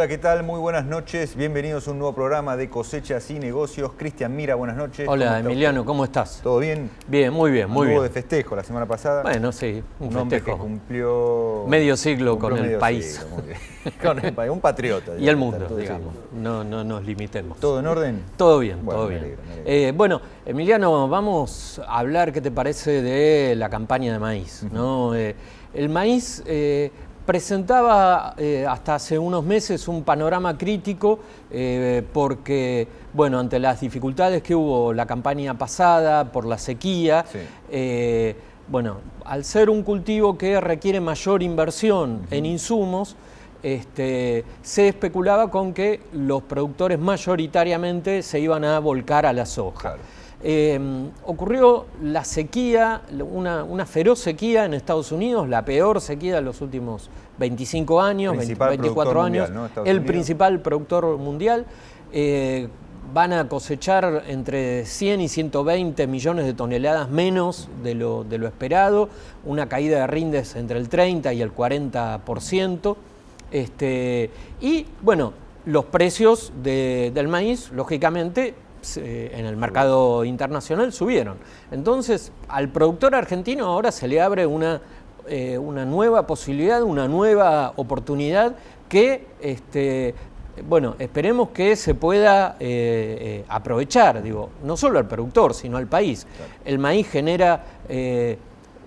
Hola, ¿qué tal? Muy buenas noches. Bienvenidos a un nuevo programa de Cosechas y Negocios. Cristian Mira, buenas noches. Hola, Emiliano, ¿cómo estás? ¿Todo bien? Bien, muy bien, muy bien. Hubo de festejo la semana pasada. Bueno, sí, un hombre que cumplió medio siglo con el país. Siglo, muy bien. Con el país, un patriota. Y el mundo, digamos. No nos limitemos. ¿Todo en orden? Todo bien, bueno, todo bien. Me alegro. Bueno, Emiliano, vamos a hablar, ¿qué te parece de la campaña de maíz? ¿No? El maíz presentaba hasta hace unos meses un panorama crítico porque, bueno, ante las dificultades que hubo la campaña pasada por la sequía, sí. Bueno, al ser un cultivo que requiere mayor inversión en insumos, se especulaba con que los productores mayoritariamente se iban a volcar a la soja. Claro. Ocurrió la sequía, una feroz sequía en Estados Unidos, la peor sequía de los últimos 25 años, 24 años, mundial, ¿no? El principal productor mundial. Van a cosechar entre 100 y 120 millones de toneladas menos de lo esperado, una caída de rindes entre el 30 y el 40%. Y bueno, los precios del maíz, lógicamente, en el mercado internacional subieron. Entonces, al productor argentino ahora se le abre una nueva posibilidad, una nueva oportunidad que, bueno, esperemos que se pueda aprovechar, digo, no solo al productor, sino al país. Claro. El maíz genera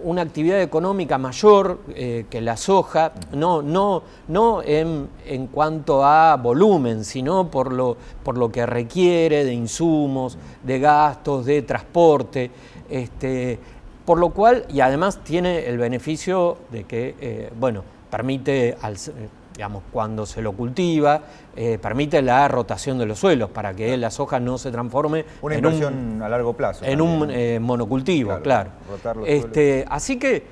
una actividad económica mayor que la soja, no en cuanto a volumen, sino por lo que requiere de insumos, de gastos, de transporte, por lo cual, y además tiene el beneficio de que, bueno, permite, digamos, cuando se lo cultiva, permite la rotación de los suelos para que la soja no se transforme una inversión a largo plazo. En un monocultivo, claro. Rotar los suelos. Así que,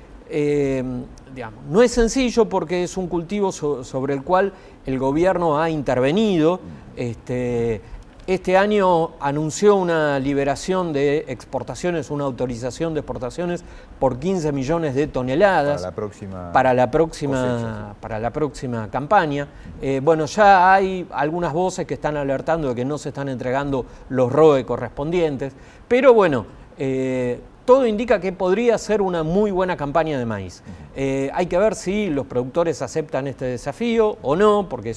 digamos, no es sencillo porque es un cultivo sobre el cual el gobierno ha intervenido. Este año anunció una liberación de exportaciones, una autorización de exportaciones por 15 millones de toneladas para la próxima campaña. Bueno, ya hay algunas voces que están alertando de que no se están entregando los ROE correspondientes, pero bueno, todo indica que podría ser una muy buena campaña de maíz. Hay que ver si los productores aceptan este desafío o no, porque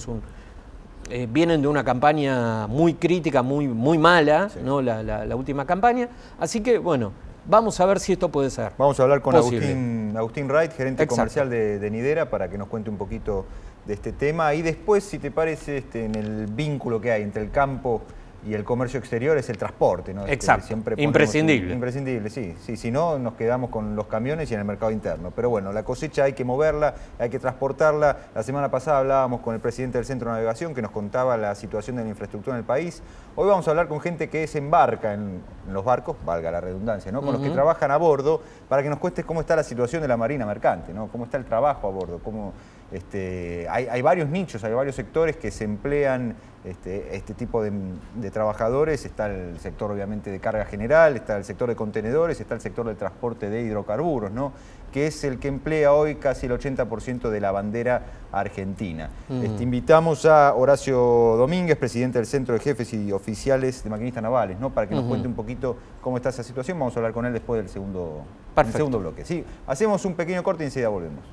vienen de una campaña muy crítica, muy mala, sí, ¿no? La última campaña. Así que, bueno, vamos a ver si esto puede ser. Vamos a hablar con Agustín Wright, gerente comercial de Nidera, para que nos cuente un poquito de este tema. Y después, si te parece, en el vínculo que hay entre el campo y el comercio exterior es el transporte, ¿no? Exacto, siempre imprescindible. Imprescindible, sí. Si no, nos quedamos con los camiones y en el mercado interno. Pero bueno, la cosecha hay que moverla, hay que transportarla. La semana pasada hablábamos con el presidente del Centro de Navegación que nos contaba la situación de la infraestructura en el país. Hoy vamos a hablar con gente que se embarca en los barcos, valga la redundancia, ¿no? Con los que trabajan a bordo, para que nos cueste cómo está la situación de la marina mercante, ¿no? Cómo está el trabajo a bordo, cómo hay varios nichos, hay varios sectores que se emplean este tipo de trabajadores. Está el sector, obviamente, de carga general, está el sector de contenedores, está el sector del transporte de hidrocarburos, ¿no? Que es el que emplea hoy casi el 80% de la bandera argentina. Invitamos a Horacio Domínguez, presidente del Centro de Jefes y Oficiales de Maquinistas Navales, ¿no? Para que nos cuente un poquito cómo está esa situación. Vamos a hablar con él después del segundo bloque. Sí, hacemos un pequeño corte y enseguida volvemos.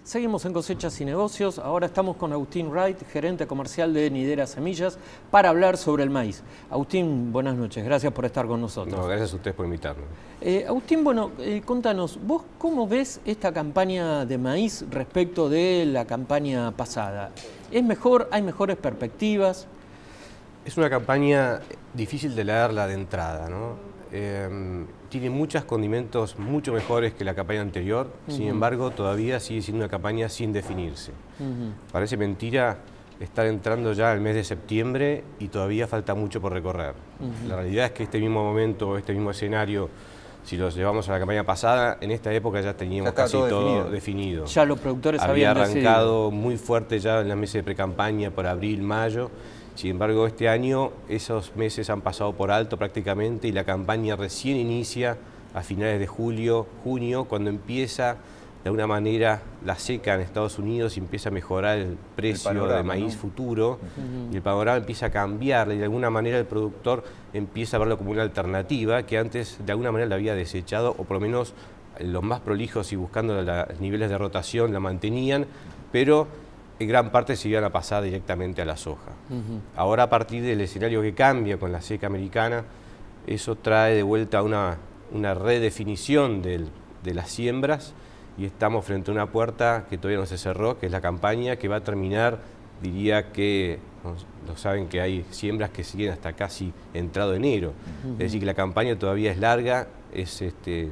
Seguimos en Cosechas y Negocios. Ahora estamos con Agustín Wright, gerente comercial de Nidera Semillas, para hablar sobre el maíz. Agustín, buenas noches. Gracias por estar con nosotros. No, gracias a ustedes por invitarme. Agustín, bueno, contanos, ¿vos cómo ves esta campaña de maíz respecto de la campaña pasada? ¿Es mejor? ¿Hay mejores perspectivas? Es una campaña difícil de leerla de entrada, ¿no? Tiene muchos condimentos mucho mejores que la campaña anterior, sin embargo todavía sigue siendo una campaña sin definirse. Parece mentira estar entrando ya al mes de septiembre y todavía falta mucho por recorrer. La realidad es que este mismo momento, este mismo escenario, si los llevamos a la campaña pasada, en esta época ya teníamos casi todo definido. Ya los productores había habían arrancado decidido muy fuerte ya en las meses de precampaña por abril, mayo. Sin embargo, este año esos meses han pasado por alto prácticamente y la campaña recién inicia a finales de julio, junio, cuando empieza de alguna manera la seca en Estados Unidos y empieza a mejorar el precio de maíz futuro, y el panorama empieza a cambiar y de alguna manera el productor empieza a verlo como una alternativa que antes de alguna manera la había desechado, o por lo menos los más prolijos y buscando los niveles de rotación la mantenían, pero en gran parte se iban a pasar directamente a la soja. Ahora, a partir del escenario que cambia con la seca americana, eso trae de vuelta una redefinición de las siembras, y estamos frente a una puerta que todavía no se cerró, que es la campaña, que va a terminar, diría que, lo saben que hay siembras que siguen hasta casi entrado enero, es decir, que la campaña todavía es larga,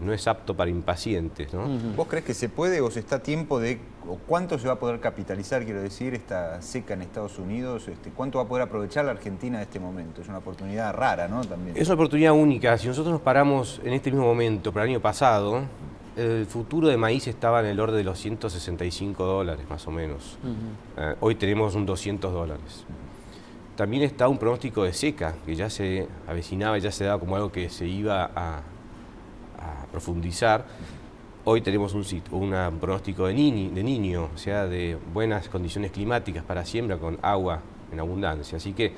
no es apto para impacientes, ¿no? ¿Vos crees que se puede o se está a tiempo de, o cuánto se va a poder capitalizar, quiero decir, esta seca en Estados Unidos? ¿Cuánto va a poder aprovechar la Argentina de este momento? Es una oportunidad rara, ¿no? También. Es una oportunidad única. Si nosotros nos paramos en este mismo momento, pero el año pasado, el futuro de maíz estaba en el orden de los $165 más o menos. Hoy tenemos un $200. También está un pronóstico de seca, que ya se avecinaba, ya se daba como algo que se iba a profundizar. Hoy tenemos un pronóstico de niño, o sea, de buenas condiciones climáticas para siembra con agua en abundancia. Así que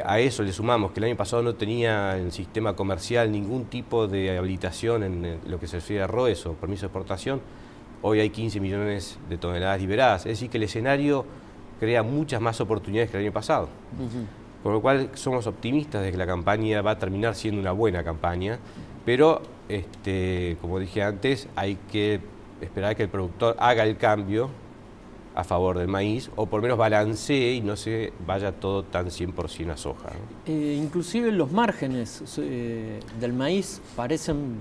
a eso le sumamos que el año pasado no tenía el sistema comercial ningún tipo de habilitación en lo que se refiere a ROES o permiso de exportación. Hoy hay 15 millones de toneladas liberadas, es decir, que el escenario crea muchas más oportunidades que el año pasado. Por lo cual somos optimistas de que la campaña va a terminar siendo una buena campaña, pero como dije antes, hay que esperar que el productor haga el cambio a favor del maíz, o por lo menos balancee y no se vaya todo tan 100% a soja, ¿no? Inclusive los márgenes del maíz parecen,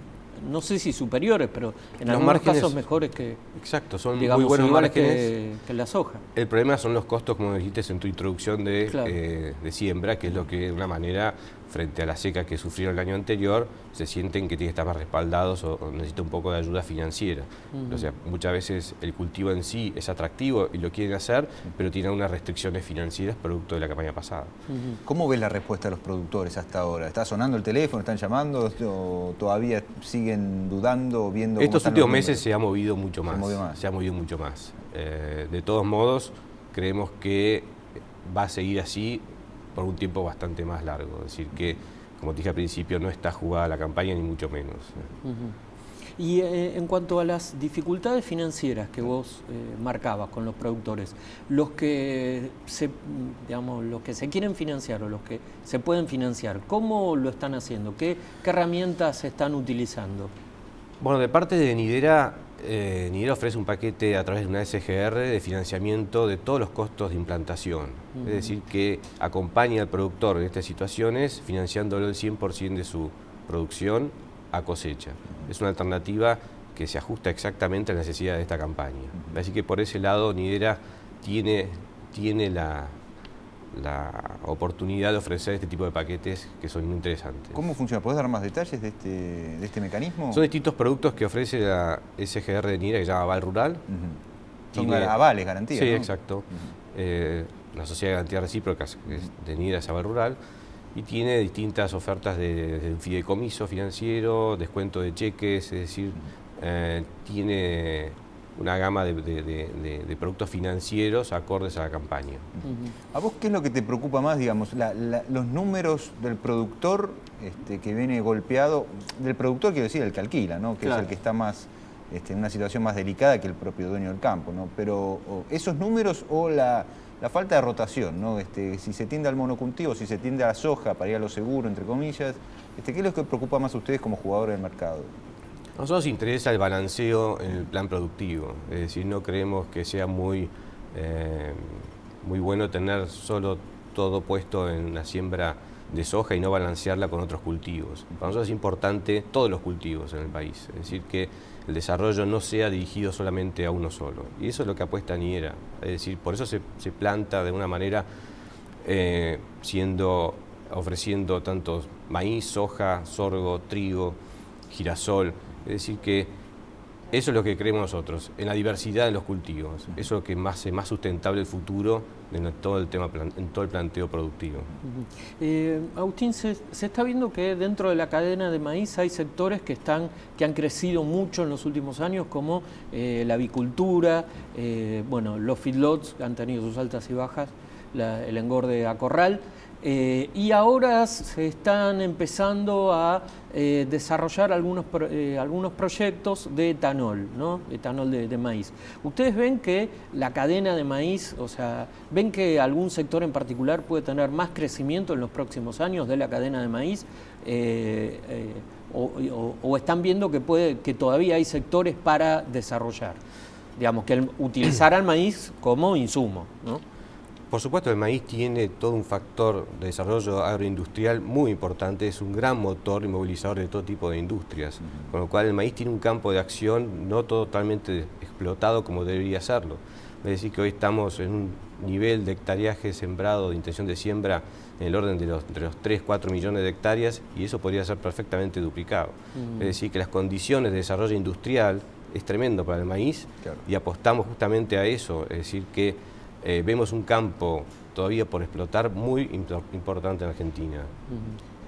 no sé si superiores, pero en algunos casos mejores que... Exacto, son digamos, muy buenos márgenes que la soja. El problema son los costos, como dijiste en tu introducción, de siembra, que es lo que de una manera, frente a la seca que sufrieron el año anterior, se sienten que tienen que estar más respaldados o necesitan un poco de ayuda financiera. O sea, muchas veces el cultivo en sí es atractivo y lo quieren hacer, pero tienen unas restricciones financieras producto de la campaña pasada. ¿Cómo ves la respuesta de los productores hasta ahora? ¿Está sonando el teléfono? ¿Están llamando? ¿O todavía siguen dudando, viendo? Estos últimos meses se ha movido mucho más. Se ha movido mucho más. De todos modos, creemos que va a seguir así por un tiempo bastante más largo. Es decir que, como dije al principio, no está jugada la campaña, ni mucho menos. Y en cuanto a las dificultades financieras que vos marcabas con los productores, los que se quieren financiar o los que se pueden financiar, ¿cómo lo están haciendo? ¿Qué herramientas están utilizando? Bueno, de parte de Nidera, Nidera ofrece un paquete a través de una SGR de financiamiento de todos los costos de implantación. Es decir, que acompaña al productor en estas situaciones financiándolo el 100% de su producción a cosecha. Es una alternativa que se ajusta exactamente a la necesidad de esta campaña. Así que por ese lado Nidera tiene la oportunidad de ofrecer este tipo de paquetes que son muy interesantes. ¿Cómo funciona? ¿Podés dar más detalles de este mecanismo? Son distintos productos que ofrece la SGR de Nidera, que se llama Aval Rural. Son avales, garantías, sí, ¿no? Exacto. La Sociedad de Garantías Recíprocas de Nidera es Aval Rural, y tiene distintas ofertas de fideicomiso financiero, descuento de cheques, es decir, tiene una gama de productos financieros acordes a la campaña. ¿A vos qué es lo que te preocupa más, digamos, los números del productor que viene golpeado, del productor quiero decir, el que alquila, ¿no? Que es el que está más en una situación más delicada que el propio dueño del campo, ¿no? Pero esos números o la falta de rotación, ¿no? Si se tiende al monocultivo, si se tiende a la soja para ir a lo seguro, entre comillas, ¿qué es lo que preocupa más a ustedes como jugadores del mercado? A nosotros nos interesa el balanceo en el plan productivo, es decir, no creemos que sea muy bueno tener solo todo puesto en una siembra de soja y no balancearla con otros cultivos. Para nosotros es importante todos los cultivos en el país, es decir, que el desarrollo no sea dirigido solamente a uno solo. Y eso es lo que apuesta Nidera, es decir, por eso se planta de una manera ofreciendo tanto maíz, soja, sorgo, trigo, girasol. Es decir, que Eso es lo que creemos nosotros, en la diversidad de los cultivos. Eso es lo que hace más sustentable el futuro en todo el tema, en todo el planteo productivo. Agustín, se está viendo que dentro de la cadena de maíz hay sectores que han crecido mucho en los últimos años, como la avicultura, bueno, los feedlots que han tenido sus altas y bajas, el engorde a corral. Y ahora se están empezando a desarrollar algunos proyectos de etanol, ¿no? Etanol de maíz. ¿Ustedes ven que la cadena de maíz, o sea, ven que algún sector en particular puede tener más crecimiento en los próximos años de la cadena de maíz? O están viendo que todavía hay sectores para desarrollar? Digamos, que utilizar al maíz como insumo, ¿no? Por supuesto, el maíz tiene todo un factor de desarrollo agroindustrial muy importante, es un gran motor y movilizador de todo tipo de industrias, con lo cual el maíz tiene un campo de acción no totalmente explotado como debería serlo. Es decir, que hoy estamos en un nivel de hectareaje sembrado, de intención de siembra, en el orden de los 3-4 millones de hectáreas, y eso podría ser perfectamente duplicado. Es decir, que las condiciones de desarrollo industrial es tremendo para el maíz, claro, y apostamos justamente a eso, es decir, que vemos un campo todavía por explotar muy importante en Argentina.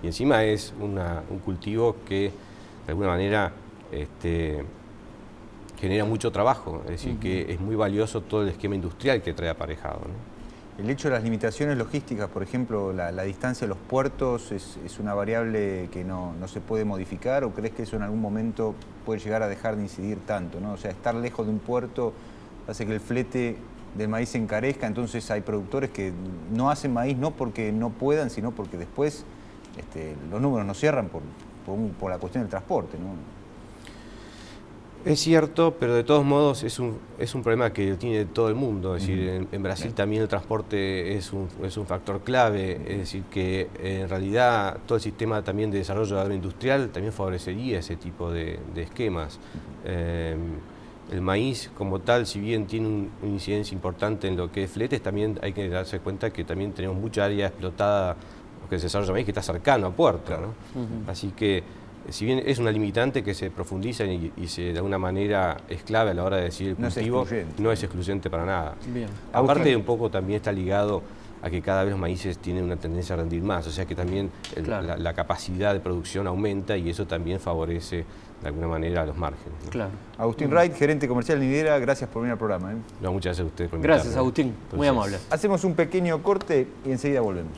Y encima es un cultivo que de alguna manera genera mucho trabajo, es decir, que es muy valioso todo el esquema industrial que trae aparejado, ¿no? El hecho de las limitaciones logísticas, por ejemplo, la distancia de los puertos, ¿es una variable que no se puede modificar, o crees que eso en algún momento puede llegar a dejar de incidir tanto, ¿no? O sea, estar lejos de un puerto hace que el flete del maíz se encarezca, entonces hay productores que no hacen maíz no porque no puedan, sino porque después los números no cierran por la cuestión del transporte, ¿no? Es cierto, pero de todos modos es un problema que tiene todo el mundo. Es decir, en Brasil también el transporte es un factor clave. Es decir, que en realidad todo el sistema también de desarrollo agroindustrial también favorecería ese tipo de esquemas. El maíz como tal, si bien tiene una incidencia importante en lo que es fletes, también hay que darse cuenta que también tenemos mucha área explotada, lo que se desarrolla maíz, que está cercano a puerto, claro, ¿no? Así que, si bien es una limitante que se profundiza y de alguna manera es clave a la hora de decidir el cultivo, no es excluyente para nada. Bien. Aparte, un poco también está ligado a que cada vez los maíces tienen una tendencia a rendir más, o sea que también claro, la capacidad de producción aumenta, y eso también favorece de alguna manera a los márgenes, ¿no? Claro. Agustín Wright, gerente comercial de Nidera, gracias por venir al programa, ¿eh? No, muchas gracias a ustedes por invitarme. Gracias, Agustín. Muy amable. Hacemos un pequeño corte y enseguida volvemos.